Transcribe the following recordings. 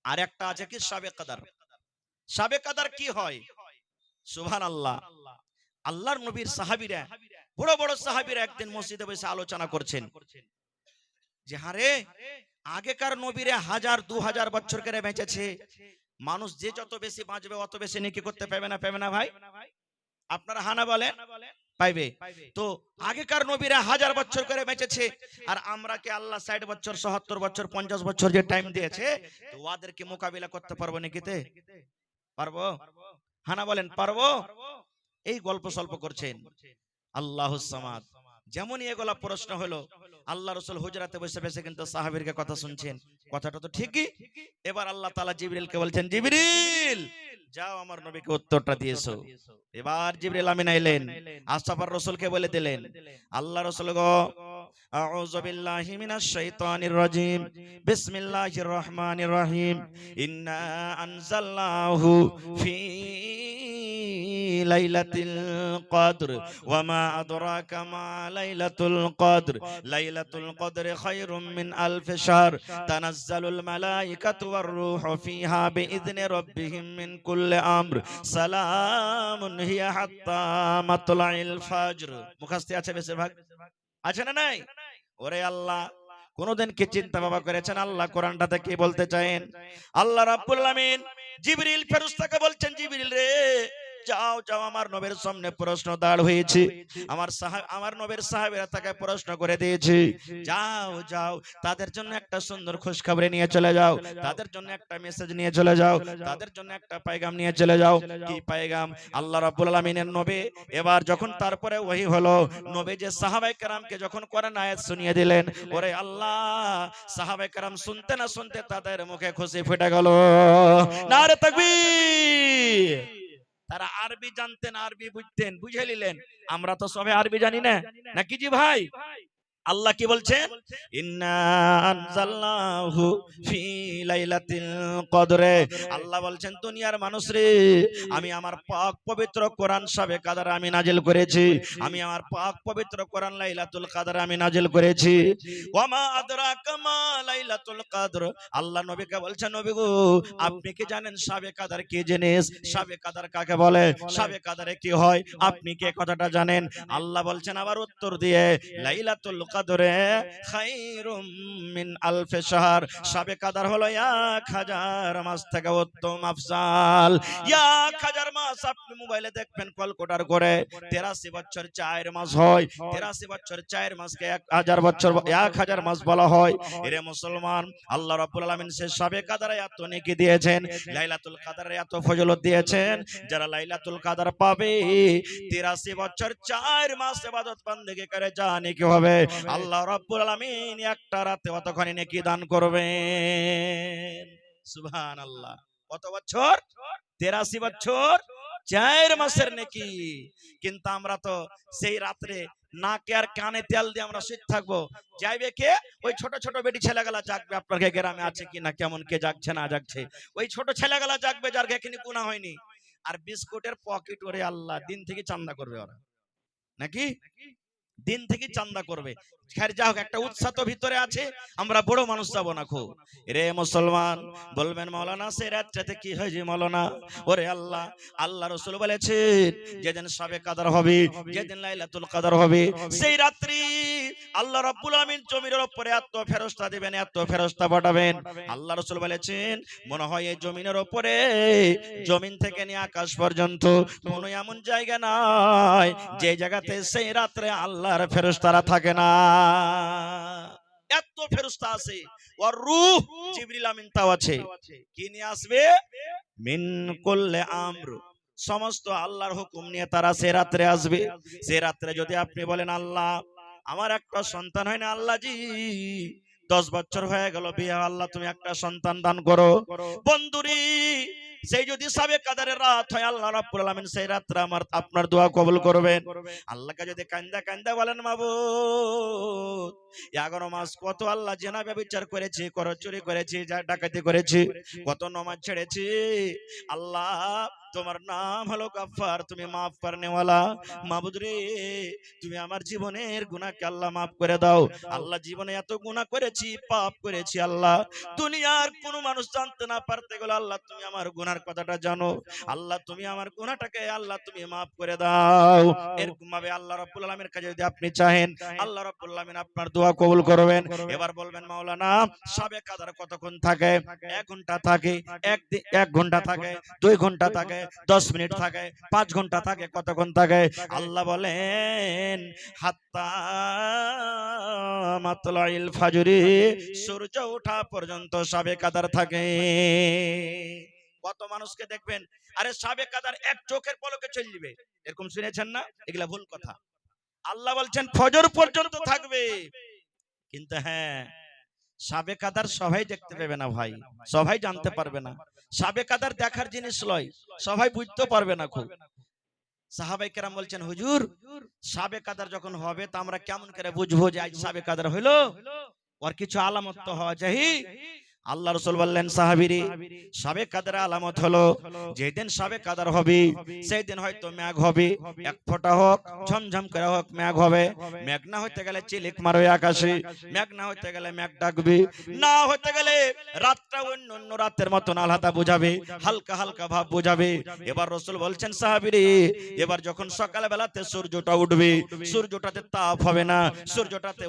আর একটা আছে কি শাবে কদর। শাবে কদর কি হয়? সুবহানাল্লাহ। আল্লাহর নবীর সাহাবীরা, বড় বড় সাহাবীরা একদিন মসজিদে বসে আলোচনা করছেন যে হারে আগেকার নবীরা 1000 2000 বছর করে বেঁচেছে, মানুষ যে যত বেশি বাঁচবে অত বেশি নেকি করতে পাবে না, পাবে না ভাই? আপনারা হানা বলেন, পাইবে। তো আগেকার নবীরা 1000 বছর করে বেঁচেছে, আর আমরা কি আল্লাহ 60 বছর 70 বছর 50 বছর যে টাইম দিয়েছে, তো ওদেরকে মোকাবিলা করতে পারবো নাকিতে? পারবো? হানা বলেন, পারবো? এই গল্প স্বল্প করছেন। আল্লাহুস সামাদ। যেমনই এগুলা প্রশ্ন হলো, আল্লাহ রাসূল হুজরাতে বসে বসে কিন্তু সাহাবীরকে কথা শুনছেন। কথাটা তো ঠিকই। এবার আল্লাহ তাআলা জিবরিলকে বলছেন, জিবরিল যাও আমার নবীকে উত্তরটা দিয়েছো। এবার জিবরিল আমিন আইলেন, আসাফার রাসূলকে বলে দিলেন, আল্লাহ রাসূল গো, আউযু বিল্লাহি মিনাশ শাইতানির রাজিম, বিসমিল্লাহির রহমানির রহিম, ইন্না আনজালনাহু ফি লাইলাতুল কদর ওয়া মা আদরাকা মা লাইলাতুল কদর, লাইলাতুল কদর খায়রুম মিন আলফি শাহর, তানাজ্জালুল মালাইকাতু ওয়ার রূহু ফিহা বিইذনি রাব্বিহিম মিন কুল্লি আমর, সালামুন হিয়া হাত্তা মাতলাইল ফজর। মুখস্থ আছে বেশিরভাগ, আছে না নাই? ওরে আল্লাহ, কোনদিন কি চিন্তা ভাবনা করেছেন আল্লাহ কোরআনটাতে কি বলতে চান? আল্লাহ রাব্বুল আলামিন জিবরিল ফেরেশতাকে বলছেন, জিবরিল রে যাও যাও, আমার নবীর সামনে প্রশ্ন দাঁড় হয়েছে, আমার নবীর সাহাবীরা তাকে প্রশ্ন করে দিয়েছে, যাও যাও তাদের জন্য একটা সুন্দর খুশখবরি নিয়ে চলে যাও, তাদের জন্য একটা মেসেজ নিয়ে চলে যাও, তাদের জন্য একটা পয়গাম নিয়ে চলে যাও। কি পয়গাম? আল্লাহ রাব্বুল আলামিনের নবী এবার যখন তারপরে ওহী হলো, নবী যে সাহাবায়ে কেরামকে যখন কোরআন আয়াত শুনিয়ে দিলেন, ওরে আল্লাহ, সাহাবায়ে কেরাম শুনতে না শুনতে তাদের মুখে খুশি ফুটে গেল। নারে তাকবীর। তারা আরবি জানতেন, আরবি বুঝতেন, বুঝে নিলেন। আমরা তো সবে আরবি জানি না, নাকি জি ভাই? আল্লাহ কি বলছেন? ইন্না আনজালনাহু ফি লাইলাতিল কদরে। আল্লাহ বলছেন, দুনিয়ার মানুষ রে, আমি আমার পাক পবিত্র কোরআন শাবে কদর আমি নাজিল করেছি, আমি আমার পাক পবিত্র কোরআন লাইলাতুল কদর আমি নাজিল করেছি। ওয়া মা আদরাকা মা লাইলাতুল কদর। আল্লাহ নবীকে বলছেন, নবী গো, আপনি কি জানেন শাবে কদর কি জিনিস? শাবে কদর কাকে বলে? শাবে কদরে কি হয়? আপনি কি কথাটা জানেন? আল্লাহ বলছেন আবার উত্তর দিয়ে, লাইলাতুল কদরে খায়রুম মিন আলফি শাহর। শাবে কদর হলো 1000 মাস থেকে উত্তম আফজাল। 1000 মাস আপনি মোবাইলে দেখবেন ক্যালকুলেটর করে, 83 বছর 4 মাস হয়। 83 বছর 4 মাসকে 1000 বছর 1000 মাস বলা হয়। এরে মুসলমান, আল্লাহ রাব্বুল আলামিন সে শাবে কদরে এত নেকি দিয়েছেন, লাইলাতুল কদরে এত ফজিলত দিয়েছেন, যারা লাইলাতুল কদর পাবে 83 বছর 4 মাস ইবাদত বندگی করে যা নেকি হবে, আল্লাহ রাব্বুল আলামিন একটা রাতে অতখানি নেকি দান করবেন। সুবহানাল্লাহ। কত বছর? 83 বছর 4 মাসের নেকি। কিন্তু আমরা তো সেই রাতে নাকে আর কানে তেল দিয়ে আমরা শুয়ে থাকবো, যাইবে কে? ওই ছোট ছোট বেটি ছেলেগুলা জাগবে। আপনার গ্রামে আছে কিনা, কেমন কে জাগছে না জাগছে? ওই ছোট ছেলেগুলা জাগবে যার এখনি গুনাহ হয়নি। আর বিস্কুটের পকেট, ওরে আল্লাহ, দিন থেকে চান্দা করবে ওরা, নাকি দিন থেকে চান্দা করবে। খের যা হোক, একটা উৎসাহ তো ভিতরে আছে, আমরা বড় মানুষ যাব না খুব। রে মুসলমান, বলবেন মাওলানা সে রাতটাতে কি হয়েছে মাওলানা? ওরে আল্লাহ, আল্লাহ রাসূল বলেছেন, যেদিন শাবে কদর হবে, যেদিন লাইলাতুল কদর হবে, সেই রাত্রি আল্লাহ রাব্বুল আমিন জমিনের উপরে এত ফেরেশতা দিবেন, এত ফেরেশতা পাঠাবেন। আল্লাহ রাসূল বলেছেন, মনে হয় এই জমিনের উপরে, জমিন থেকে নিয়ে আকাশ পর্যন্ত কোনো এমন জায়গা নাই যে জায়গাতে সেই রাত্রে আল্লাহর ফেরেশতারা থাকে না। এত ফেরেশতা আছে। ওয়ার রূহ, জিবরিল আমিন তাও আছে। কি নিয়ে আসবে? মিন কুল্লি আমর, সমস্ত আল্লাহর হুকুম নিয়ে তারা সে রাত্রে আসবে। সে রাত্রে যদি আপনি বলেন, আল্লাহ আমার একটা সন্তান হয় না, আল্লাহ জি 10 বছর হয়ে গেল বিয়ে, আল্লাহ তুমি একটা সন্তান দান করো। বন্ধুরি, সেই যদি শাবে কদরের রাত হয়, আল্লাহ রাব্বুল আলামিন সেই রাতে আমার আপনার দোয়া কবুল করবেন। আল্লাহকে যদি কান্দা কান্দা বলেন, মাবুদ 11 মাস কত আল্লাহ জেনা ব্যভিচার করেছি, চুরি করেছি, ডাকাতি করেছি, কত নামাজ ছেড়েছি, আল্লাহ তোমার নাম হলো গাফফার, তুমি মাফ করনে ওয়ালা। মাবুদ রে, তুমি আমার জীবনের গুনাহকে আল্লাহ মাফ করে দাও। আল্লাহ জীবনে এত গুনাহ করেছি, পাপ করেছি আল্লাহ, দুনিয়ার কোনো মানুষ জানতে না পারতে গেলে আল্লাহ তুমি আমার গুনার কথাটা জানো। আল্লাহ তুমি আমার গুনাহটাকে আল্লাহ তুমি মাফ করে দাও। এরকম ভাবে আল্লাহ রাব্বুল আলামিনের কাছে যদি আপনি চাহেন, আল্লাহ রাব্বুল আলামিন আপনার দোয়া কবুল করবেন। এবার বলবেন মাওলানা শবে কদর কতক্ষণ থাকে? 1 ঘন্টা থাকে, 1 ঘন্টা থাকে, 2 ঘন্টা থাকে, 10 মিনিট থাকে, 5 ঘন্টা থাকে, কতক্ষণ থাকে? আল্লাহ বলেন হাত্তা মাতলাইল ফাজরি, সূর্য ওঠা পর্যন্ত শবে কদর থাকে। কত মানুষকে দেখবেন আরে শবে কদর এক চোখের পলকে চলে যাবে, এরকম শুনেছেন না? এগুলা ভুল কথা। আল্লাহ বলছেন ফজর পর্যন্ত থাকবে। কিন্তু হ্যাঁ, শবে কদর সবাই দেখতে পাবে না ভাই, সবাই জানতে পারবে না। শবে কদর দেখার জিনিস লয়, সবাই বুঝতে পারবে না। খুব সাহাবায়ে কেরাম বলছেন হুজুর শবে কদর যখন হবে তা আমরা কেমন করে বুঝবো যে আজ শবে কদর হলো? ওর কিছু আলামত তো হওয়া চাই। আল্লাহ রাসূল বললেন সাহাবীরে শবে কদর আলামত হলো যেদিন শবে কদর হবে সেই দিন হয়তো মেঘ হবে, এক ফোঁটা হোক, ঝমঝম করে হোক মেঘ হবে। মেঘ না হইতে গেলে চিলিক মারবে আকাশে, মেঘ না হইতে গেলে মেঘ ডাকবে, না হইতে গেলে রাতটা অন্য অন্য রাতের মতন আলাদা বুঝাবে, হালকা হালকা ভাব বুঝাবে। এবার রাসূল বলছেন সাহাবীরে এবার যখন সকাল বেলাতে সূর্যটা উঠবে, সূর্যটাতে তাপ হবে না, সূর্যটাতে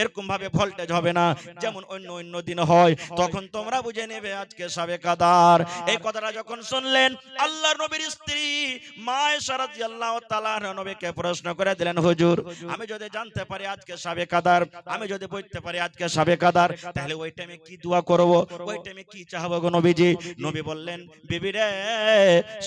এরকম ভাবে ভোল্টেজ হবে না যেমন অন্য অন্য দিন হয়, তখন তোমরা বুঝে নেবে আজকে শবে কদর। এই কথাটা যখন শুনলেন আল্লাহর নবীর স্ত্রী মা আয়েশা রাদিয়াল্লাহু তাআলা নবীকে প্রশ্ন করে দিলেন হুজুর আমি যদি জানতে পারি আজকে শবে কদর, আমি যদি বুঝতে পারি আজকে শবে কদর, তাহলে ওই টাইমে কি দোয়া করব, ওই টাইমে কি চাইবো গো নবীজি? নবী বললেন বিবি রে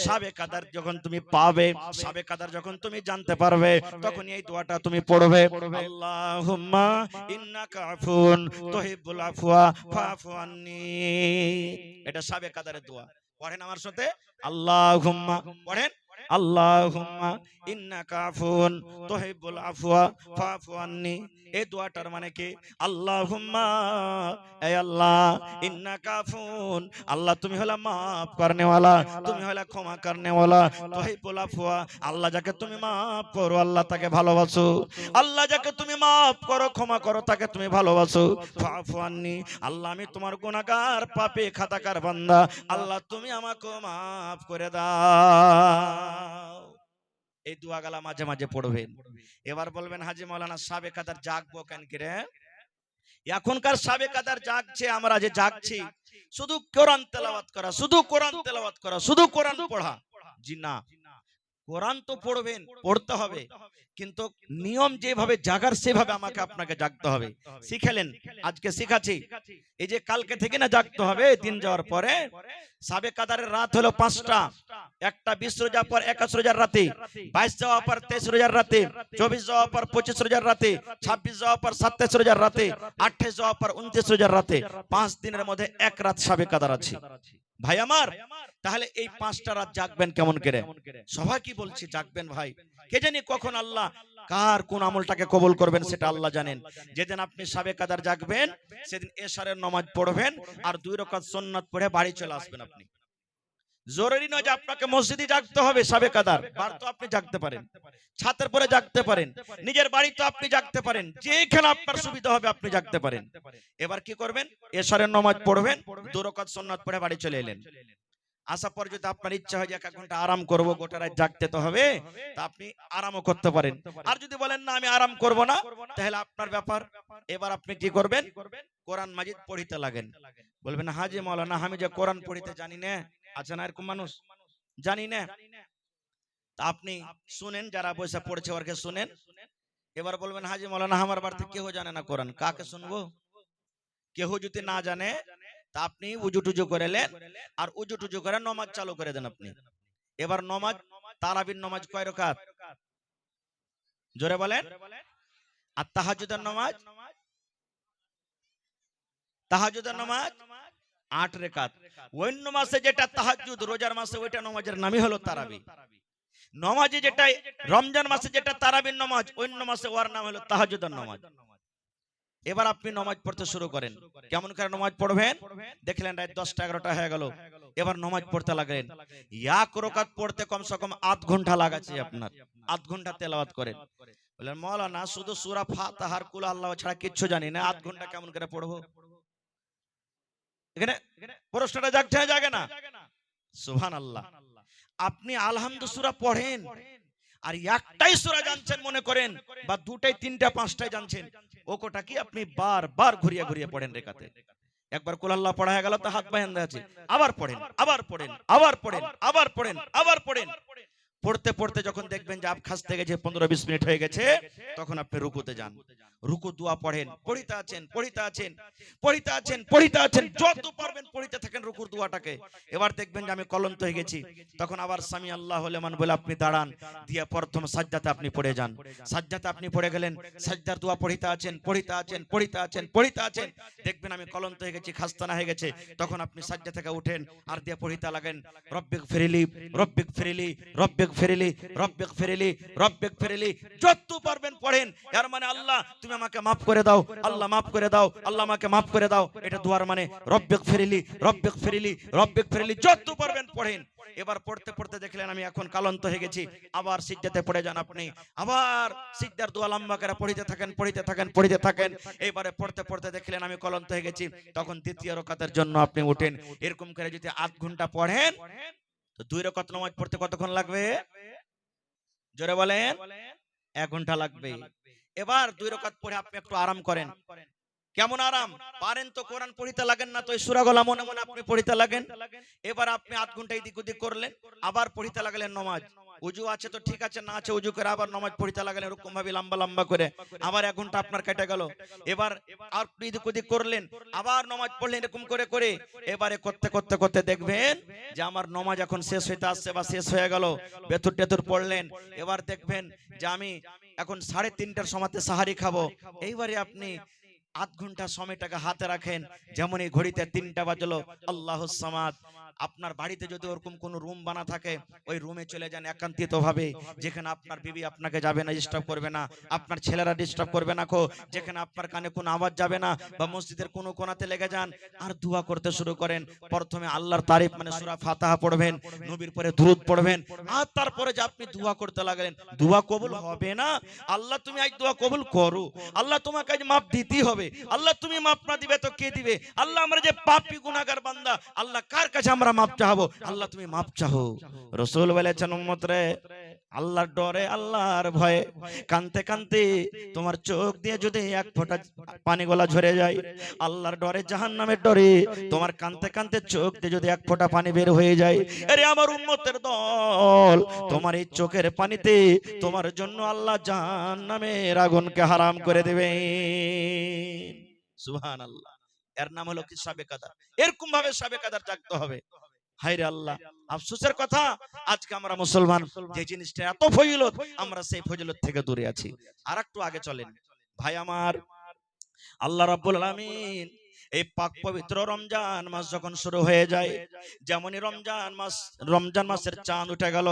শবে কদর যখন তুমি পাবে, শবে কদর যখন তুমি জানতে পারবে, তখন এই দোয়াটা তুমি পড়বে আল্লাহুম্মা ইন্নাকা আফুন তুহিব্বুল আফওয়া ফাফু আন্নি। এটা শবে কদরের দোয়া। পড়েন আমার সাথে আল্লাহুম্মা, পড়েন আল্লাহুম্মা ইন্নাকা আফুন তুহিব্বুল আফওয়া ফাফু আন্নি। এই দোয়াটার মানে কি? আল্লাহুম্মা, এ আল্লাহ, ইন্নাকা আফুন, আল্লাহ তুমি হলা মাফ করনে ওয়ালা, তুমি হলা ক্ষমা করনে ওয়ালা, তুহিব্বুল আফওয়া, আল্লাহ যাকে তুমি মাফ করো আল্লাহ তাকে ভালোবাসো, আল্লাহ যাকে তুমি মাফ করো ক্ষমা করো তাকে তুমি ভালোবাসো, ফাফু আন্নি, আল্লাহ আমি তোমার গুনাহগার পাপী খাতাকার বান্দা, আল্লাহ তুমি আমাকে মাফ করে দাও। এই দোয়াগুলা মাঝে মাঝে পড়বেন। এবার বলবেন হাজী মাওলানা শবে কদর জাগবো কেন করে? এখনকার শবে কদর জাগছে, আমরা যে জাগছি শুধু কোরআন তেলাওয়াত করা, শুধু কোরআন তেলাওয়াত করা, শুধু কোরআন পড়া। জি না, কোরআন তো পড়বেন, পড়তে হবে, কিন্তু নিয়ম যেভাবে জাগার সেভাবে আমাকে আপনাকে জাগতে হবে। শিখালেন, আজকে শিখাচ্ছি, এই যে কালকে থেকে না জাগতে হবে দিন যাওয়ার পরে। শবে কদরের রাত হলো 5টা, একটা 20 রোজার পর 21 রোজার রাতে, 22 যাওয়ার পর 23 রোজার রাতে, 24 যাওয়ার পর 25 রোজার রাতে, 26 যাওয়ার পর 27 রোজার রাতে, 28 যাওয়ার পর 29 রোজার রাতে, 5 দিনের মধ্যে এক রাত শবে কদর আছে ভাই আমার। তাহলে এই 5টা রাত জাগবেন কেমন করে? সবাই কি বলছি জাগবেন ভাই, কে জানি কখন আল্লাহ কার কোন আমলটাকে কবুল করবেন সেটা আল্লাহ জানেন। যেদিন আপনি শবে কদর জাগবেন সেদিন এশারের নামাজ পড়বেন আর 2 রাকাত সুন্নাত পড়ে বাড়ি চলে আসবেন। আপনি জরুরি নয় যে আপনাকে মসজিদে জাগতে হবে শবে কদর, বার তো আপনি জাগতে পারেন, ছাতের পরে জাগতে পারেন, নিজের বাড়িতে আপনি জাগতে পারেন, যেখানে আপনার সুবিধা হবে আপনি জাগতে পারেন। এবার কি করবেন? এশারের নামাজ পড়বেন, 2 রাকাত সুন্নাত পড়ে বাড়ি চলে এলেন। আসার পর যদি আপনার ইচ্ছা হয় যে 1 ঘন্টা আরাম করব, গোটা রাত জাগতে তো হবে, তা আপনি আরামও করতে পারেন। আর যদি বলেন না আমি আরাম করব না, তাহলে আপনার ব্যাপার। এবার আপনি কি করবেন? কোরআন মাজিদ পড়িতে লাগেন। বলবেন হাজী মাওলানা আমি যে কোরআন পড়িতে জানি না, আছে না এরকম মানুষ, জানি না, তা আপনি শুনেন, যারা বসে পড়ছে ওরকে শুনেন। এবার বলবেন হাজী মাওলানা আমার বাড়িতে কেউ জানে না কোরআন, কাকে শুনবো? কেউ যদি না জানে তা আপনি উজু টুজু করে নেন, আর উজু টুজু করে নামাজ চালু করে দেন আপনি। এবার নামাজ, তারাবির নামাজ কয় রাকাত? জোরে বলেন। আর তাহাজ্জুদের নামাজ, তাহাজ্জুদের নামাজ 8 রাকাত। অন্য মাসে যেটা তাহাজ্জুদ, রোজার মাসে ওইটা নামাজের নামই হলো তারাবি। নামাজে যেটা রমজান মাসে যেটা তারাবির নামাজ, অন্য মাসে ওর নাম হলো তাহাজ্জুদের নামাজ। এবার আপনি নামাজ পড়তে শুরু করেন। কেমন করে নামাজ পড়বেন? দেখলেন রাত 10টা 11টা হয়ে গেল, এবার নামাজ পড়তে লাগলেন। এক রাকাত পড়তে কমসে কম আধ ঘন্টা লাগাচ্ছে আপনার, আধ ঘন্টা তেলাওয়াত করেন। বললেন মাওলানা শুধু সূরা ফাতিহার কুল আল্লাহ ছাড়া কিচ্ছু জানি না, আধ ঘন্টা কেমন করে পড়বো? এখানে প্রশ্নটা জাগছে না জাগে না? সুবহানাল্লাহ। আপনি আলহামদু সূরা পড়েন আর একটাই সূরা জানছেন মনে করেন, বা দুটাই তিনটা পাঁচটাই জানছেন, ও কোটা কি আপনি বারবার ঘুরিয়ে ঘুরিয়ে পড়েন রেখাতে। একবার কুল আল্লাহ পড়া হয়ে গেল তো হাত বাঁধা আছে, আবার পড়েন, আবার পড়েন, আবার পড়েন, আবার পড়েন, আবার পড়েন। পড়তে পড়তে যখন দেখবেন যে আপ খাসতে গেছে 15-20 মিনিট হয়ে গেছে, তখন আপনি রুকুতে যান। রুকু দোয়া পড়েন, পড়িতে আছেন, পড়িতে আছেন, পড়িতে আছেন, পড়িতে আছেন, যত পারবেন পড়িতে থাকেন রুকুর দোয়াটাকে। এবার দেখবেন যে আমি কলন্ত হয়ে গেছি, তখন আবার সামি আল্লাহু লিমান বলে আপনি দাঁড়ান, দিয়ে প্রথম সাজদাতে আপনি পড়ে যান। সাজদাতে আপনি পড়ে গেলেন, সাজদার দোয়া পড়িতে আছেন, পড়িতে আছেন, পড়িতে আছেন, পড়িতে আছেন, দেখবেন আমি কলন্ত হয়ে গেছি, খাস্তানা হয়ে গেছে, তখন আপনি সাজদা থেকে উঠেন আর দিয়ে পড়িতে লাগেন রব্বিক ফিরলি, রব্বিক ফিরলি, রব্বিক ফিরলি, রব্বিক ফিরলি, রব্বিক ফিরলি, যত পারবেন পড়েন। এর মানে আল্লাহ তুমি আমাকে maaf করে দাও, আল্লাহ maaf করে দাও, আল্লাহ আমাকে maaf করে দাও, এটা দুয়ার মানে রব্বিক ফিরলি, রব্বিক ফিরলি, রব্বিক ফিরলি, যত পারবেন পড়েন। এবার পড়তে পড়তে দেখলেন আমি এখন কালন্ত হয়ে গেছি, আবার সিজদাতে পড়ে যান আপনি, আবার সিজদার দোয়া লম্বা করে পড়িতে থাকেন, পড়িতে থাকেন, পড়িতে থাকেন। এবারে পড়তে পড়তে দেখলেন আমি কালন্ত হয়ে গেছি, তখন দ্বিতীয় রাকাতের জন্য আপনি উঠেন। এরকম করে যদি আধ ঘন্টা পড়েন তো 2 রাকাত নামাজ পড়তে কতক্ষণ লাগবে? জোরে বলেন। 1 ঘন্টা লাগবে। এবার 2 রাকাত পড়ে আপনি একটু আরাম করেন। কেমন আরাম? পারেন তো কোরআন পড়িতে লাগেন না, তো এই সূরাগুলো মনে মনে আপনি পড়িতে লাগেন। এবার আপনি আধ ঘন্টা এদিক ওদিক করলেন, আবার পড়িতে লাগলেন নামাজ। উজু আছে তো ঠিক আছে, না আছে উজু করে আবার নামাজ পড়িতে লাগলেন এরকম ভাবে লম্বা লম্বা করে, আবার 1 ঘন্টা আপনার কেটে গেল। এবার আর এদিক ওদিক করলেন, আবার নামাজ পড়লেন এরকম করে করে। এবারে করতে করতে করতে দেখবেন যে আমার নামাজ এখন শেষ হইতে আসছে বা শেষ হয়ে গেল। বেতুর টেতুর পড়লেন, এবার দেখবেন যে আমি এখন 3:30টার সময়তে সাহারি খাবো। এইবারে আপনি আধ ঘন্টা সময়টাকে হাতে রাখেন, যেমন এই ঘড়িতে 3টা বাজলো, আল্লাহুস সামাদ। আপনার বাড়িতে যদি ওরকম কোনো রুম বানা থাকে, ওই রুমে চলে যান একান্তিত ভাবে, যেখানে আপনার বিবি আপনাকে যাবে না, ডিস্টার্ব করবে না, আপনার ছেলেরা ডিস্টার্ব করবে না, যেখানে আপনার কানে কোনো আওয়াজ যাবে না, বা মসজিদের কোনো কোণাতে লেগে যান আর দোয়া করতে শুরু করেন। প্রথমে আল্লাহর তারিফ মানে সূরা ফাতিহা পড়বেন, নবীর পরে দুরূদ পড়বেন, আর তারপরে যে আপনি দোয়া করতে লাগলেন। দোয়া কবুল হবে না, আল্লাহ তুমি আজ দোয়া কবুল করো, আল্লাহ তোমাকে আজ মাপ দিতেই হবে, আল্লাহ তুমি মাপ না দিবে তো কে দিবে? আল্লাহ আমরা যে পাপী গুনাহগার বান্দা, আল্লাহ কার কাছে আমরা মাপ চাইবো? আল্লাহ তুমি মাপ চাও। রাসূল বলেছেন উম্মত রে, আল্লাহর ডরে আল্লাহর ভয়ে কানতে কানতে তোমার চোখ দিয়ে যদি এক ফোঁটা পানি গোলা ঝরে যায়, আল্লাহর ডরে জাহান্নামের ডরে তোমার কানতে কানতে চোখ দিয়ে যদি এক ফোঁটা পানি বের হয়ে যায়, আরে আমার উম্মতের দল, তোমার এই চোখের পানিতে তোমার জন্য আল্লাহ জাহান্নামের আগুনকে হারাম করে দেবে। সুবহানাল্লাহ। এর নাম হলো কি সাবে কাদা। এরকম ভাবে সাবে কাদার জাগতে হবে। হায়রে আল্লাহ, আফসোসের কথা আজকে আমরা মুসলমান যে জিনিসটা এত ফজিলত, আমরা সেই ফজিলত থেকে দূরে আছি। আর একটু আগে চলেন ভাই আমার, আল্লাহ রাব্বুল আলামিন এই পাক পবিত্র রমজান মাস যখন শুরু হয়ে যায়, যেমনই রমজান মাসের চাঁদ উঠে গেল,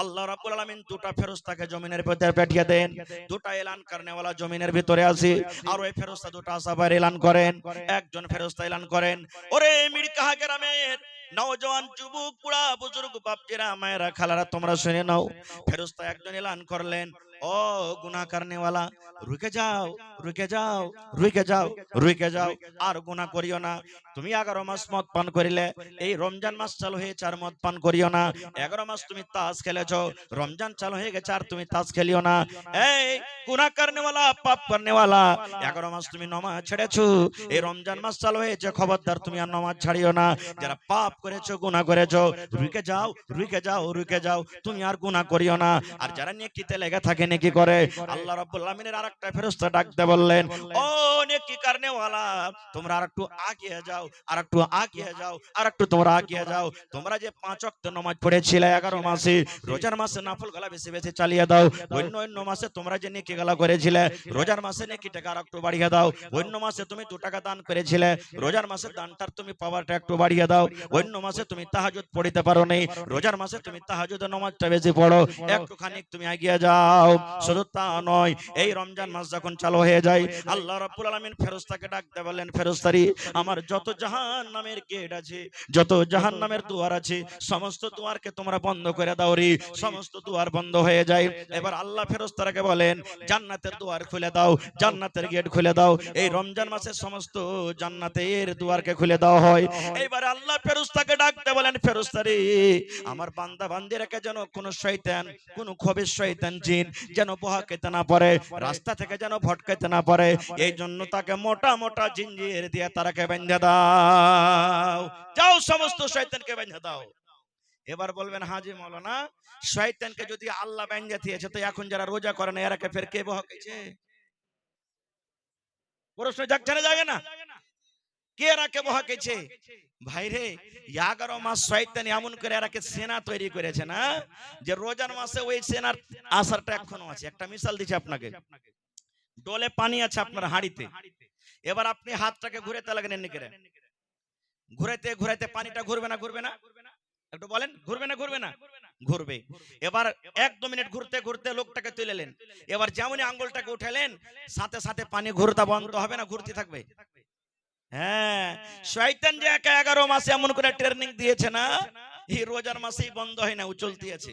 আল্লাহ রাব্বুল আলামিন দুটা ফেরেশতাকে জমিনের ভিতরে পাঠিয়ে দেন। দুটা এলান করনেওয়ালা জমিনের ভিতরে আছে, আর ওই ফেরেশতা দুটা সাবার এলান করেন। একজন ফেরেশতা এলান করেন, ওরে মিরকাহা গ্রামের নওজওয়ান যুবক বুড়া বুজুর্গ বাপজিরা মায়েরা খালারা তোমরা শুনে নাও। ফেরেশতা একজন এলান করলেন, ও গুনাহ করনেওয়ালা, রুকে যাও, রুকে যাও, রুকে যাও, রুকে যাও, আর গুনাহ করিও না। তুমি 11 মাস মদ পান করিলে, এই রমজান মাস চালু হয়েছে আর মদ পান করিও না। 11 মাস তুমি তাস খেলেছো, রমজান চালু হয়ে গেছে আর তুমি তাস খেলিও না। এই গুনাহ করনেওয়ালা, পাপ করনেওয়ালা, 11 মাস তুমি নামাজ ছেড়েছো, এই রমজান মাস চালু হয়েছে, খবরদার তুমি আর নামাজ ছাড়িও না। যারা পাপ করেছো, গুনাহ করেছো, রুকে যাও, রুকে যাও, রুকে যাও, তুমি আর গুনাহ করিও না। আর যারা নেকিতে লেগে থাকে, নেকি করে, আল্লাহ রাব্বুল আলামিনের আরেকটা ফেরেশতা ডাকতে বললেন, ও নেকি করনেওয়ালা, তোমরা আরেকটু আগিয়ে যাও, আরেকটু আগিয়ে যাও, আরেকটু তোমরা আগিয়ে যাও। তোমরা যে 5 ওয়াক্ত নামাজ পড়েছিলে 11 মাসে, রোজার মাসে নফলগুলো বেশি বেশি চালিয়ে দাও। অন্য অন্য মাসে তোমরা যে নেকিগুলো করেছিলে, রোজার মাসে নেকিটাকে আরেকটু বাড়িয়ে দাও। অন্য মাসে তুমি 2 টাকা দান করেছিলে, রোজার মাসে দানটার তুমি পাওয়ারটা একটু বাড়িয়ে দাও। অন্য মাসে তুমি তাহাজ্জুদ পড়িতে পারো নাই, রোজার মাসে তুমি তাহাজ্জুদের নামাজটা বেশি পড়ো, একটুখানি তুমি এগিয়ে যাও। শুধু তা নয়, এই রমজান মাস যখন চালু হয়ে যায়, আল্লাহ রাব্বুল আলামিন ফেরেশতাকে ডাকতে বলেন, ফেরেশতারি আমার যত জাহান্নামের গেট আছে, যত জাহান্নামের দুয়ার আছে, সমস্ত দুয়ারকে তোমরা বন্ধ করে দাও রে। সমস্ত দুয়ার বন্ধ হয়ে যায়। এবার আল্লাহ ফেরেশতাকে বলেন, জান্নাতের দুয়ার খুলে দাও, জান্নাতের গেট খুলে দাও। এই রমজান মাসে সমস্ত জান্নাতের দুয়ারকে খুলে দেওয়া হয়। এইবার আল্লাহ ফেরেশতাকে ডাকতে বলেন, ফেরেশতারি আমার বান্দা বান্দিরাকে যেন কোন শয়তান, কোন খবিস শয়তান জিন যেন বহাকেতে না পারে, রাস্তা থেকে যেন ভটকাইতে না পারে, এই জন্য তাকে মোটা মোটা জিঞ্জির দিয়ে তারাকে বেঁধে দাও। যাও সমস্ত শয়তানকে বেঁধে দাও। এবার বলবেন, হাজি মাওলানা শয়তানকে যদি আল্লাহ বেঁধে দিয়েছে, তো এখন যারা রোজা করে না এরাকে ফের কে বহাকেছে? প্রশ্ন জাগছে না জাগে না? কে এরাকে বহাকেছে? ভাইরে 11 মাস শয়তান এমন করে এরাকে সেনা তৈরি করেছে না, যে রোজার মাসে ওই সেনার আসারটা এখনো আছে। একটা মিসাল দিচ্ছি আপনাকে। ডোলে পানি আছে আপনার হাঁড়িতে, এবার আপনি হাতটাকে ঘুরাতে লাগলেন, এমনি করে ঘুরাইতে ঘুরাইতে পানিটা ঘুরবে না ঘুরবে না? একটু বলেন, ঘুরবে না ঘুরবে না? ঘুরবে। এবার 1-2 মিনিট ঘুরতে ঘুরতে লোকটাকে তুলেলেন, এবার যেমনই আঙ্গুলটাকে উঠালেন, সাথে সাথে পানি ঘুরতা বন্ধ হবে না ঘুরতে থাকবে? হ্যাঁ, শয়তান যে 11 মাসে এমন করে ট্রেনিং দিয়েছে না, এই রোজার মাসেই বন্ধ হয় না, ও চলতে আছে,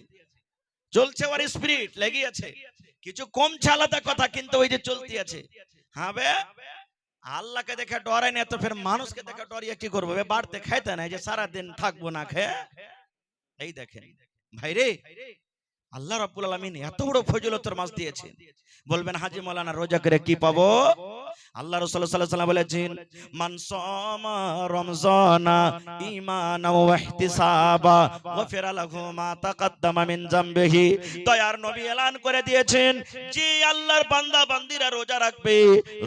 চলছে, ওর স্পিরিট লেগে আছে। কিছু কমছে আলাদা কথা, কিন্তু ওই যে চলতে আছে। হ্যাঁ বে, আল্লাহকে দেখে ডরাই না, তো ফের মানুষকে দেখে ডরিয়ে কি করবো? বাড়তে খাইতে নাই যে সারাদিন থাকবো না খেয়ে। এই দেখেন ভাইরে, আল্লাহ রাব্বুল আলামিন এত বড় ফজিলতের মাস দিয়েছেন। বলবেন, হাজী মাওলানা রোজা করে কি পাবো? আল্লাহ রাসূল সাল্লাল্লাহু আলাইহি ওয়াসাল্লাম বলেছেন, মান সামা রমজানা ঈমানাও ওয়া ইহতিসাবা গফিরা লাহু মা তাকাদ্দামা মিন যামবিহি। দয়ার নবী এলান করে দিয়েছেন, যে আল্লাহর বান্দা বান্দিরা রোজা রাখবে,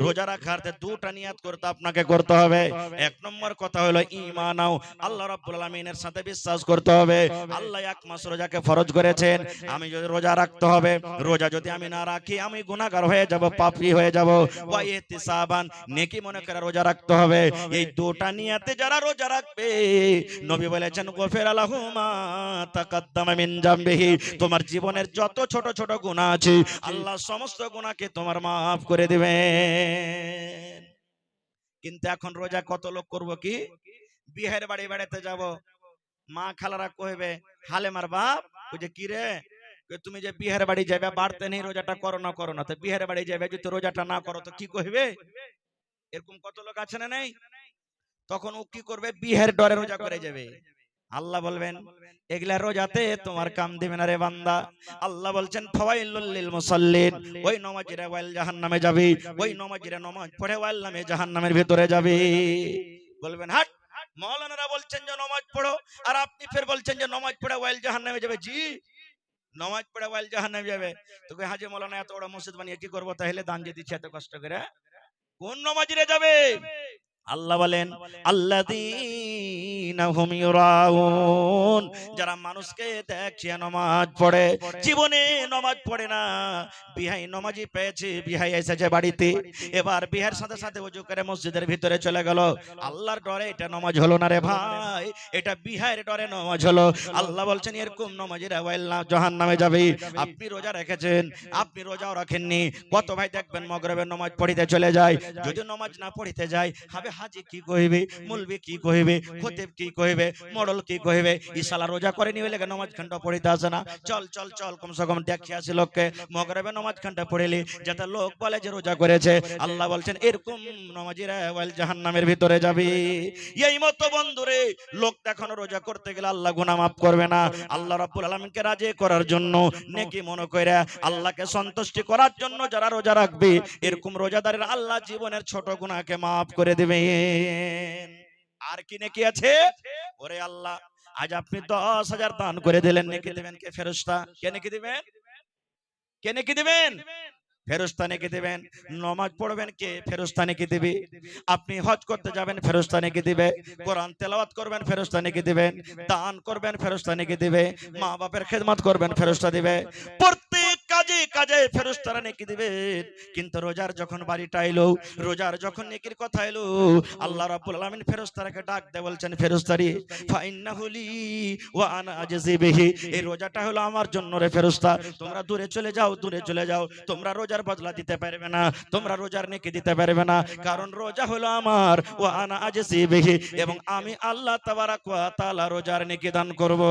রোজা রাখার দুটো নিয়াত করতে আপনাকে করতে হবে। এক নম্বর কথা হলো ঈমানাও, আল্লাহ রাব্বুল আলামিনের সাথে বিশ্বাস করতে হবে। আল্লাহ এক মাস রোজাকে ফরজ করেছেন, আমি যদি রোজা রাখতে হবে, রোজা যদি আমি না রাখি আমি গুনাহগার হয়ে যাব, পাপী হয়ে যাব। ওয়া ইহতিসাবান, নেকি মনে করে রোজা রাখতে হবে। এই দুটো নিয়াতে যারা রোজা রাখবে, নবী বলেছেন গফিরা লাহু মা তাকাদ্দামা মিন যামবিহি, তোমার জীবনের যত ছোট ছোট গুনাহ আছে আল্লাহ সমস্ত গুনাহকে তোমার maaf করে দিবেন। কিন্তু এখন রোজা কত লোক করব কি, বিয়ের বাড়ি বেড়াতে যাব, মা খালারা কইবে, হালেমার বাপ ওই যে কি রে, তুমি যে বিহার বাড়ি যাবে, বাড়তে নেই রোজাটা করো না করো না, তো বিহার বাড়ি যাবে যদি রোজাটা না করো তো কি কইবে? এরকম কত লোক আছে না নেই? তখন ও কি করবে? বিহার ডরে রোজা করে যাবে। আল্লাহ বলবেন, এগুলা রোজাতে তোমার কাম দিবে না রে বান্দা। আল্লাহ বলছেন, ফাওয়াইলুল লিল মুসাল্লিন, ওই নমাজিরা ওয়াইল জাহান্নামে যাবে, ওই নমাজিরা নামাজ পড়ে ওয়াইল নামে জাহান্নামের ভিতরে যাবে। বলবেন, হাট, মাওলানারা বলছেন যে নামাজ পড়ো, আর আপনি ফের বলছেন যে নামাজ পড়ে ওয়াইল জাহান্নামে যাবে। জি, নামাজ পড়ে ওয়াইল জাহান্নামে যাবে। তোকে হাজী মাওলানা এত বড় মসজিদ বানিয়ে কি করবো? তাহলে দান যে দিচ্ছে এত কষ্ট করে, কোন নামাজিরা যাবে? আল্লাহ বলেন, আল্লাযীনা হুম ইউরাউন, যারা মানুষকে দেখিয়ে নামাজ পড়ে, জীবনে নামাজ পড়ে না। বিহাই নামাজি পেয়েছে, বিহাই এসেছে বাড়িতে, এবার বিহার সাথে সাথে ওযু করে মসজিদের ভিতরে চলে গেল। আল্লাহর ডরে এটা নামাজ হলো না রে ভাই, এটা বিহাইয়ের ডরে নামাজ হলো। আল্লাহ বলছেন, এরকম নামাজিরা ওয়াইল জাহান্নামে যাবে। আপনি রোজা রেখেছেন, আপনি রোজাও রাখেননি, কত ভাই দেখবেন মাগরিবের নামাজ পড়িতে চলে যায়, যদি নামাজ না পড়িতে যায় হবে হাজি কি কইবে, মুলবি কি কইবে, খতিব কি কইবে, মডল কি কইবে, ইশালা রোজা করে নিবে লাগে নামাজ খানটা পড়িতে আসে না। চল চল চল, কমসে কম দেখি আসি লোককে মাগরিবে নামাজ খানটা পড়িলি, যাতে লোক বলে যে রোজা করেছে। আল্লাহ বলছেন, এরকম নামাজিরা ওয়াইল জাহান্নামের ভিতরে যাবে। এই মতো বন্ধুরে, লোক এখনো রোজা করতে গেলে আল্লাহ গুনাহ maaf করবে না। আল্লাহ রাব্বুল আলামিনকে রাজি করার জন্য, নেকি মনে কইরা আল্লাহকে সন্তুষ্টি করার জন্য যারা রোজা রাখবে, এরকম রোজাদারের আল্লাহ জীবনের ছোট গুনাহকে maaf করে দিবেন। আর কি নেকি আছে? ওরে আল্লাহ, আজ আপনি 10,000 দান করে দিলেন, নেকি দিবেন কে? ফেরেশতা। কে নেকি দিবেন? কে নেকি দিবেন? ফেরেশতা নেকি দিবেন। নামাজ পড়বেন কে? ফেরেশতা নেকি দিবে। আপনি হজ করতে যাবেন, ফেরেশতা নেকি দিবে। কোরআন তেলাওয়াত করবেন, ফেরেশতা নেকি দিবেন। দান করবেন, ফেরেশতা নেকি দিবে। মা বাপের খেদমত করবেন, ফেরেশতা দিবে। প্রত্যেক কাজে কাজে ফেরেশতারা নেকি দিবেন। কিন্তু রোজার যখন বাড়িটা এলো, রোজার যখন নেকির কথা এলো, আল্লাহ রাব্বুল আলামিন ফেরেশতারাকে ডাক দিয়ে বলছেন, ফেরেশতারি ফাইন্নাহু লি ওয়া আনা আজজি বিহি, এই রোজাটা হলো আমার জন্য রে ফেরেশতা, তোমরা দূরে চলে যাও, দূরে চলে যাও, তোমরা রোজার বদলা দিতে পারবে না, তোমরা রোজার নেকি দিতে পারবে না, কারণ রোজা হলো আমার, ওয়া আনা আজজি বিহি, এবং আমি আল্লাহ তাবারাক ওয়া তাআলা রোজার নেকি দান করব।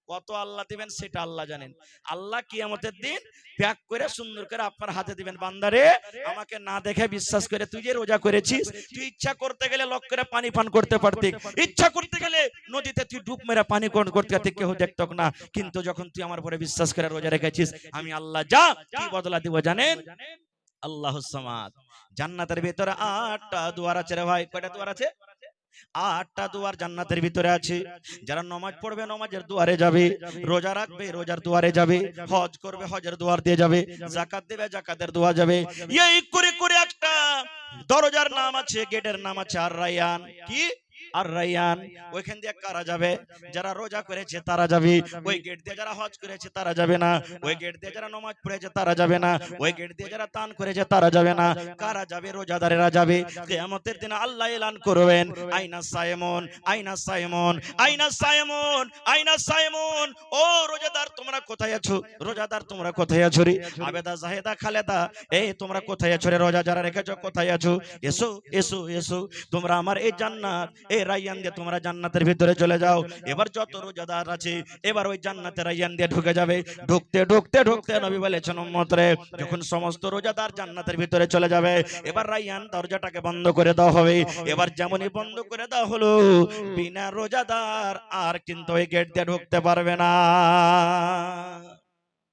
কত আল্লাহ দিবেন সেটা আল্লাহ জানেন। আল্লাহ কিয়ামতের দিন প্যাক করে সুন্দর করে আপনার হাতে দিবেন, বান্দারে আমাকে না দেখে বিশ্বাস করে তুই যে রোজা করেছিস, তুই ইচ্ছা করতে গেলে লক করে পানি পান করতে পারতি, ইচ্ছা করতে গেলে নদীতে তুই ডুব মেরে পানি পান করতে পারতি, কেউ দেখতো না, কিন্তু যখন তুই আমার পরে বিশ্বাস করে রোজা রেখেছিস, আমি আল্লাহ যা কি বদলা দিব জানেন? আল্লাহুস সামাদ। জান্নাতের ভিতরে 8টা দুয়ার আছে রে ভাই। কয়টা দুয়ার আছে? 8টা দুয়ার জান্নাতের ভিতরে আছে। যারা নামাজ পড়বে নামাজের দুয়ারে যাবে, রোজা রাখবে রোজার দুয়ারে যাবে, হজ করবে হজের দুয়ার দিয়ে যাবে, যাকাত দেবে যাকাতের দুয়ার যাবে। এই করে করে একটা দরজার নাম আছে, গেটের নাম আছে আর রায়্যান। কি? আর রায়্যান। ওইখান দিয়ে কারা যাবে? যারা রোজা করেছে তারা যাবে ওই গেট দিয়ে, যারা হজ করেছে তারা যাবে না ওই গেট দিয়ে, যারা নামাজ পড়েছে তারা যাবে না ওই গেট দিয়ে, যারা দান করেছে তারা যাবে না। কারা যাবে? রোজাদারেরা যাবে। কিয়ামতের দিন আল্লাহ এলান করবেন, আইনা সাইমন, আইনা সাইমন, আইনা সাইমন, আইনা সাইমন, ও রোজাদার তোমরা কোথায় আছো? রোজাদার তোমরা কোথায় আছো রে? আবেদা জাহেদা খালেদা, এই তোমরা কোথায় আছো রে? রোজা যারা রেখেছো কোথায় আছো? এসো এসো এসো, তোমরা আমার এই জান্নাত এই রায়্যান দিয়ে তোমরা জান্নাতের ভিতরে চলে যাও। এবার যত রোজাদার আছে এবার ওই জান্নাতের রায়্যান দিয়ে ঢুকে যাবে। ঢুকতে ঢুকতে ঢুকতে নবী বলেছেন উম্মত রে, যখন সমস্ত রোজাদার জান্নাতের ভিতরে চলে যাবে, এবার রায়্যান দরজাটাকে বন্ধ করে দেওয়া হবে। এবার যেমনই বন্ধ করে দেওয়া হলো, বিনা রোজাদার আর কিন্তু ওই গেট দিয়ে ঢুকতে পারবে না।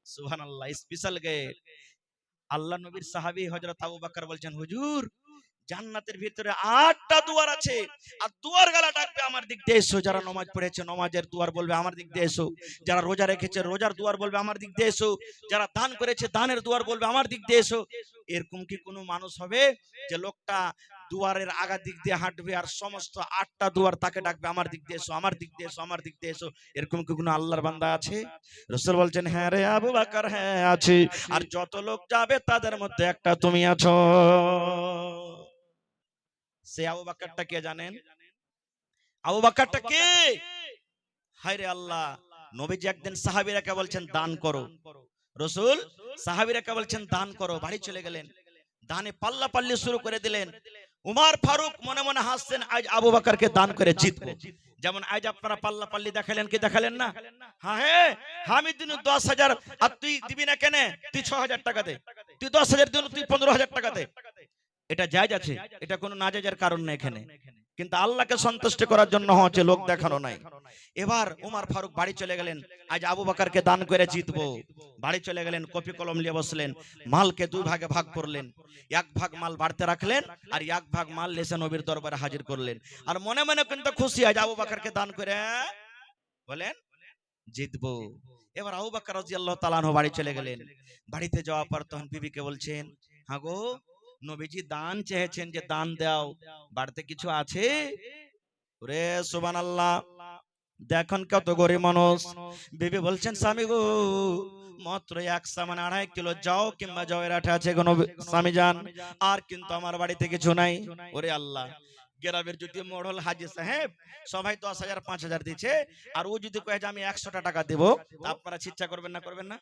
সুবহানাল্লাহ, স্পেশাল গেট। আল্লাহ নবীর সাহাবী হযরত আবু বকর বলছেন, হুজুর জান্নাতের ভিতরে 8টা দুয়ার আছে, আর দুয়ার গালা ডাকবে আমার দিক দিয়ে এসো। যারা নামাজ পড়েছে নামাজের দুয়ার বলবে আমার দিক দিয়ে এসো, যারা রোজা রেখেছে রোজার দুয়ার বলবে আমার দিক দিয়ে এসো, যারা দান করেছে দানের দুয়ার বলবে আমার দিক দিয়ে এসো। এরকম কি কোনো মানুষ হবে যে লোকটা দুয়ারের আগা দিক দিয়ে হাঁটবে আর সমস্ত 8টা দুয়ার তাকে ডাকবে আমার দিক দিয়ে এসো, আমার দিক দিয়ে এসো, আমার দিক দিয়ে এসো? এরকম কি কোনো আল্লাহর বান্দা আছে? রাসূল বলছেন, হ্যাঁ রে আবু বকর, হ্যাঁ আছে। আর যত লোক যাবে তাদের মধ্যে একটা তুমি আছো। সে আবু বকরটা কে জানেন? আবু বকরটা কে? হায়রে আল্লাহ, নবীজি একদিন সাহাবীরাকে বলছেন দান করো। রাসূল সাহাবীরাকে বলছেন দান করো, বাড়ি চলে গেলেন, দানে পাল্লা পাল্লি শুরু করে দিলেন। উমর ফারুক মনে মনে হাসছেন, আজ আবু বকরকে দান করে জিতবো। যেমন আজ আপনারা পাল্লা পাল্লি দেখালেন, কি দেখালেন না? হ্যাঁ হ্যাঁ, আমি দিন 10,000 আর তুই দিবি না কেন? তুই 6,000 টাকা দে, তুই 10,000 দিন, তুই 15,000 টাকা দে। এটা জায়েজ আছে, এটা কোনো নাজায়েজের কারণ নেই এখানে, কিন্তু আল্লাহকে সন্তুষ্ট করার জন্য হচ্ছে, লোক দেখানো নাই। এবার উমর ফারুক বাড়ি চলে গেলেন, আজ আবু বকরকে দান করে জিতবো। বাড়ি চলে গেলেন, কপি কলম নিয়ে বসলেন, মালকে 2 ভাগে ভাগ করলেন। 1 ভাগ মাল বাড়তে রাখলেন আর 1 ভাগ মাল লেসে নবীর দরবারে হাজির করলেন। আর মনে মনে কিন্তু খুশি, আজ আবু বকরকে দান করে বলেন জিতবো। এবার আবু বকর রাদিয়াল্লাহু তাআলা আনহু বাড়ি চলে গেলেন। বাড়িতে যাওয়ার পর তখন বিবিকে বলছেন, হ্যাঁ গো নবীজি দান চেয়েছেন যে দান দাও, বাড়িতে কিছু আছে? ওরে সুবহানাল্লাহ, দেখুন কত গরিব মানুষ। বিবি বলছেন, স্বামী গো মাত্র 1 সামান 2.5 কিলো যাও কিংবা জয়ের আঠা আছে গো স্বামী জান, আর কিন্তু আমার বাড়িতে কিছু নাই। ওরে আল্লাহ, গ্রামের যদি মোড়ল হাজি সাহেব সবাই 10,000 5,000 দিচ্ছে, আর ও যদি কয়ে যে আমি 100টা টাকা দেব, আপনারা চিন্তা করবেন না? করবেন না?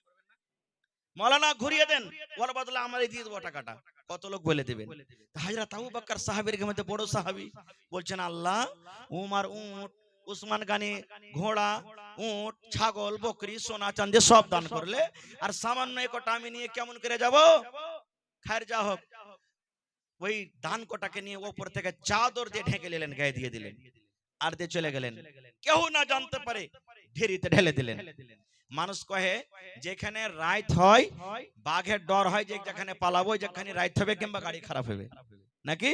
মৌলানা ঘুরিয়ে দেন, ওর বদলে আমারই দিয়ে দেবো টাকাটা। কত লোক বলে দিবেন? হযরত আবু বকর সাহাবীর মধ্যে বড় সাহাবী বলছেন, আল্লাহ উমর উট, উসমান গানি ঘোড়া, উট, ছাগল, বকরি, সোনা চাঁদি সব দান করলে, আর সামান্য একটা আমি নিয়ে কেমন করে যাব? খায়ের যা হোক, ওই দান কোটাকে নিয়ে উপর থেকে চাদর দিয়ে ঢেকে নিলেন, গায়ে দিয়ে দিলেন, আর দিয়ে চলে গেলেন। কেউ না জানতে পারে ঢেরিতে ঢেলে দিলেন। মানুষ কহে যেখানে রাইত হয় বাঘের ডর হয়, যে যেখানে পালাবো যেখানে রাইত হবে কিংবা গাড়ি খারাপ হবে, নাকি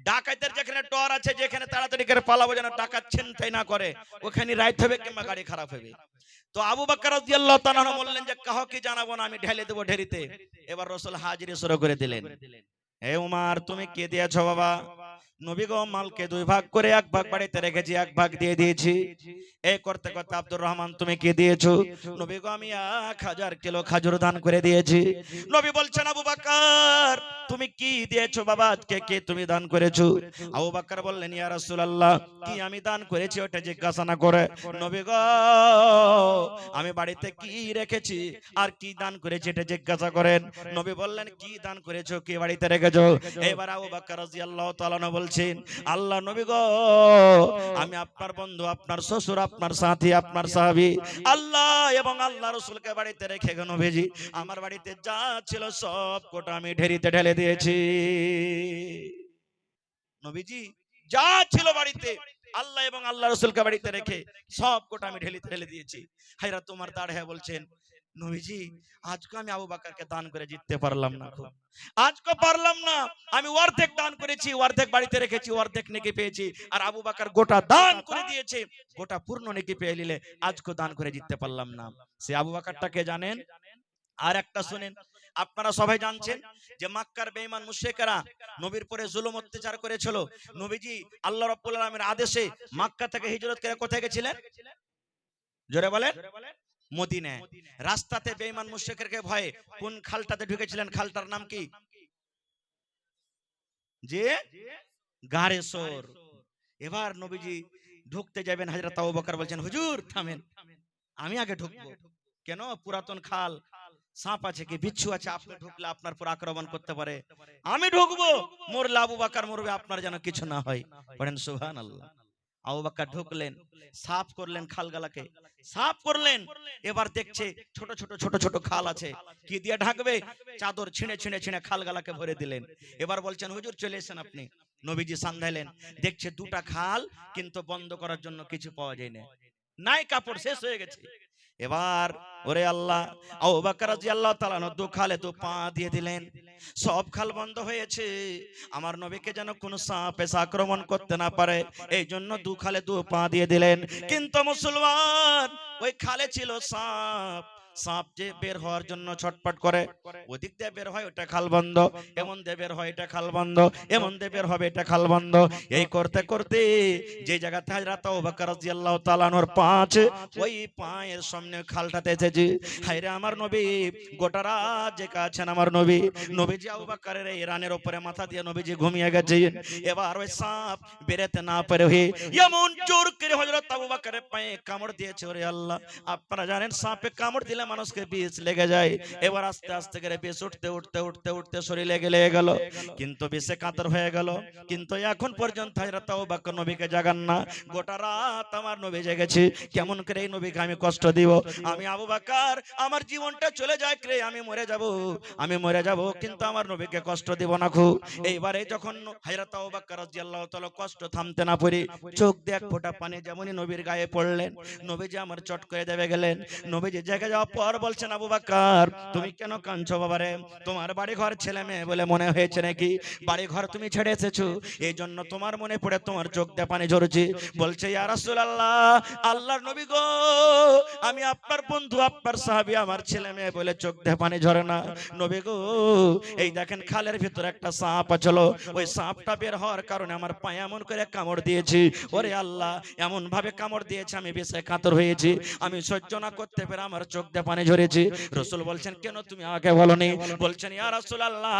ডাকাতের যেখানে ডর আছে, যেখানে তাড়াতাড়ি করে পালাবো যেন ডাকাত ছিনতাই না করে, ওখানে রাইত হবে কিংবা গাড়ি খারাপ হবে। তো আবু বকর রাদিয়াল্লাহু তাআলা বললেন যে কাউকে জানাবো না, আমি ঢেলে দেবো ঢেরিতে। এবার রাসূল হাজিরি শুরু করে দিলেন, হে উমর তুমি কে দিয়েছো বাবা? নবী গো মালকে দুই ভাগ করে এক ভাগ বাড়িতে রেখেছি, এক ভাগ দিয়ে দিয়েছি। এই করতে করতে আব্দুর রহমান তুমি কি দিয়েছো? নবী গো আমি 1000 কিলো খাজুর দান করে দিয়েছি। নবী বলছেন আবু বকর তুমি কি দিয়েছো বাবা, আজকে কে তুমি দান করেছো? আবু বকর বললেন ইয়া রাসূলুল্লাহ কি আমি দান করেছি ওটা জিজ্ঞাসা না করে নবী গো আমি বাড়িতে কি রেখেছি আর কি দান করেছি এটা জিজ্ঞাসা করেন। নবী বললেন কি দান করেছো, কি বাড়িতে রেখেছো? এবার আবু বকর রাদিয়াল্লাহু তাআলা আনহু বলছেন আল্লাহ নবী গো আমি আপনার বন্ধু, আপনার শ্বশুর, আপনার সাথী, আপনার সাহাবী আল্লাহ এবং আল্লাহ রাসূলকে বাড়িতে রেখে গো নবীজি আমার বাড়িতে যা ছিল সব কোটা আমি ঢেরিতে ঢেলে দিয়েছি। নবীজি যা ছিল বাড়িতে আল্লাহ এবং আল্লাহ রাসূলকে বাড়িতে রেখে সব কোটা আমি ঢেলে ঢেলে দিয়েছি। হায়রা তোমার দাঁড়িয়ে বলছেন নবীজি আজকে আমি আবু বকরকে দান করে জিততে পারলাম না, খুব আজকে পারলাম না, আমি অর্ধেক দান করেছি, অর্ধেক বাড়িতে রেখেছি, অর্ধেক নেকি পেয়েছি, আর আবু বকর গোটা দান করে দিয়েছে, গোটা পূর্ণ নেকি পেয়ে নিলে আজকে দান করে জিততে পারলাম না। সে আবু বকরটাকে জানেন? আর একটা শুনেন, আপনারা সবাই জানছেন যে মক্কার বেঈমান মুশরিকরা নবীর পরে জুলুম অত্যাচার করেছিল। নবীজি আল্লাহ রাব্বুল আলামিনের আদেশে মক্কা থেকে হিজরত করে কোথায় গেছিলেন? জোরে বলেন। মদিনায়। রাস্তাতে বেঈমান মুশরিকদেরকে ভয়ে কোন খালটাতে ঢুকেছিলেন? খালটার নাম কি? যে গারে সোর। এবার নবীজি ঢুকতে যাবেন, হযরত আবু বকর বলছেন হুজুর থামেন, আমি আগে ঢুকবো। কেন? পুরাতন খাল, সাপ আছে কি বিচ্ছু আছে, আপনি ঢুকলে আপনার পুরো আক্রমণ করতে পারে, আমি ঢুকবো, মরলে আবু বকর মরবে, আপনার যেন কিছু না হয়। পড়েন সুবহানাল্লাহ। আবু বকর ঢুকলেন, সাফ করলেন খালগালাকে, সাফ করলেন। এবার দেখছে ছোট ছোট ছোট ছোট খাল আছে, কি দিয়ে ঢাকবে? চাদর ছিঁড়ে ছিঁড়ে ছিঁড়ে খালগালাকে ভরে দিলেন। এবার বলছেন হুজুর চলে এসেন আপনি। নবীজি সান্ধাইলেন, দেখছে দুটা খাল কিন্তু বন্ধ করার জন্য কিছু পাওয়া যায় না, নাই কাপড়, শেষ হয়ে গেছে। এবার ওরে আল্লাহ, আবু বকর রাদিয়াল্লাহু তাআলা দু খালে তো পা দিয়ে দিলেন, সব খাল বন্ধ হয়েছে, আমার নবীকে যেন কোনো সাপ এসে আক্রমণ করতে না পারে, এই জন্য দু খালে দু পা দিয়ে দিলেন। কিন্তু মুসলমান ওই খালে ছিল সাপ, সাপ যে বের হওয়ার জন্য ছটপট করে, ওদিক দিয়ে বের হয় ওটা খাল বন্ধ, এমন দিয়ে বের হয় এটা খাল বন্ধ, এমন দিয়ে বের হবে এটা খাল বন্ধ। এই করতে করতে যে জায়গাতে হযরত আবু বকর রাদিয়াল্লাহু তাআলা আনহুর পা আছে, ওই পায়ের সামনে খালটাতে এসেছে। হায়রে আমার নবী, গোটা রাত জেগে আছেন আমার নবী। নবীজি আবু বকরের এই রানের উপরে মাথা দিয়ে নবীজি ঘুমিয়ে গেছে। এবার ওই সাপ বেরোতে না পারে হয়ে এমন জোর করে হযরত আবু বকরের পায়ে কামড় দিয়েছে। ওরে আল্লাহ, আপনারা জানেন সাপে কামড় দিলে মানুষকে বিষ লেগে যায়। এবার আস্তে আস্তে করে বিষ উঠতে উঠতে উঠতে উঠতে শরীরে লেগে গেল, কিন্তু বিষে কাতর হয়ে গেল। কিন্তু এখন পর্যন্ত হযরত আবু বকর নবীকে জাগান না। গোটা রাত আমার নবী জেগেছে, কেমন করে এই নবীকে আমি কষ্ট দিব? আমি আবু বকর, আমার জীবনটা চলে যায় রে, আমি মরে যাব, আমি মরে যাব, কিন্তু আমার নবীকে কষ্ট দিব না খু। এইবারে যখন হযরত আবু বকর রাদিয়াল্লাহু তাআলা কষ্ট থামতে না পারে, চোখ দিয়ে এক ফোঁটা পানি যেমনই নবীর গায়ে পড়লেন, নবীজি আমার চট করে দেবে গেলেন। নবীজি জেগে যাওয়ার পর বলছেন আবু বকর তুমি কেন কাঁদছো বাবারে? তোমার বাড়ি ঘর ছেলে মেয়ে বলে মনে হয়েছে নাকি? বাড়ি ঘর তুমি ছেড়ে এসেছো, এই জন্য তোমার মনে পড়ে তোমার চোখ দিয়ে পানি ঝরছে। বলছে ইয়া রাসূলুল্লাহ, আল্লাহর নবী গো, আমি আপনার বন্ধু, আপনার সাহাবী, আমার ছেলে মেয়ে বলে চোখ দিয়ে পানি ঝরে না। নবী গো, এই দেখেন খালের ভিতরে একটা সাপ ছিল, ওই সাপটা বের হওয়ার কারণে আমার পায়ে এমন করে কামড় দিয়েছি। ওরে আল্লাহ, এমন ভাবে কামড় দিয়েছে আমি বিষে কাতর হয়েছি, আমি সহ্য না করতে পেরে আমার চোখ দিয়ে পানি ঝরেছে। রাসূল বলছেন কেন তুমি আমাকে বলনি? বলছেন ইয়া রাসূলুল্লাহ,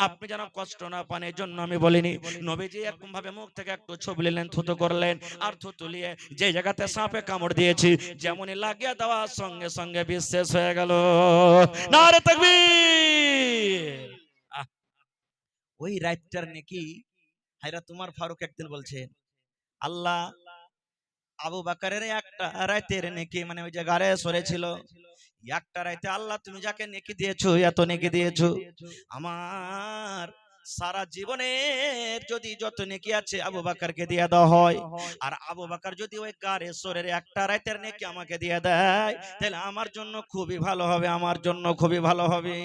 আপনি যেন কষ্ট না পান এই জন্য আমি বলিনি। নবীজি এরকম ভাবে মুখ থেকে একটু ছবলিলেন, থুতু করলেন, আর থুতু নিয়ে যে জায়গাতে সাপে কামড় দিয়েছি যেমনই লাগিয়ে দেওয়ার সঙ্গে সঙ্গে বিষ শেষ হয়ে গেল। নারে তাকবীর। ওই রাতটার নাকি হায়রা তোমার ফারুক একদিন বলছে আল্লাহ, আবু বকরের একটা রাতের নেকি, মানে ওই যে গারে সরেছিল, একটা রাতে আল্লাহ তুমি যাকে নেকি দিয়েছো, এত নেকি দিয়েছো, আমার সারা জীবনের যদি যত নেকি আছে আবু বকরকে দিয়ে দেওয়া হয়, আর আবু বকর যদি ওই গারে সরের একটা রাতের নেকি আমাকে দিয়ে দেয়, তাহলে আমার জন্য খুবই ভালো হবে, আমার জন্য খুবই ভালো হবে।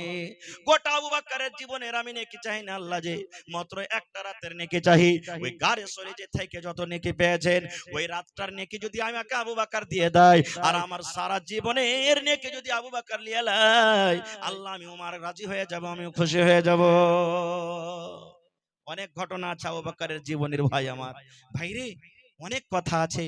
গোটা আবু বকরের জীবনের আমি নেকি চাই না আল্লাহ, যে মাত্র একটা রাতের নেকি চাই। ওই গারে সরে যে থেকে যত নেকি পেয়েছেন, ওই রাতটার নেকি যদি আমাকে আবু বকর দিয়ে দেয়, আর আমার সারা জীবনের নেকি যদি আবু বকর নিয়ে নেয়, আল্লাহ আমি ওমর রাজি হয়ে যাব, আমি খুশি হয়ে যাব। অনেক ঘটনা আছে আবু বকরের জীবনের ভাই আমার ভাইরে, অনেক কথা আছে।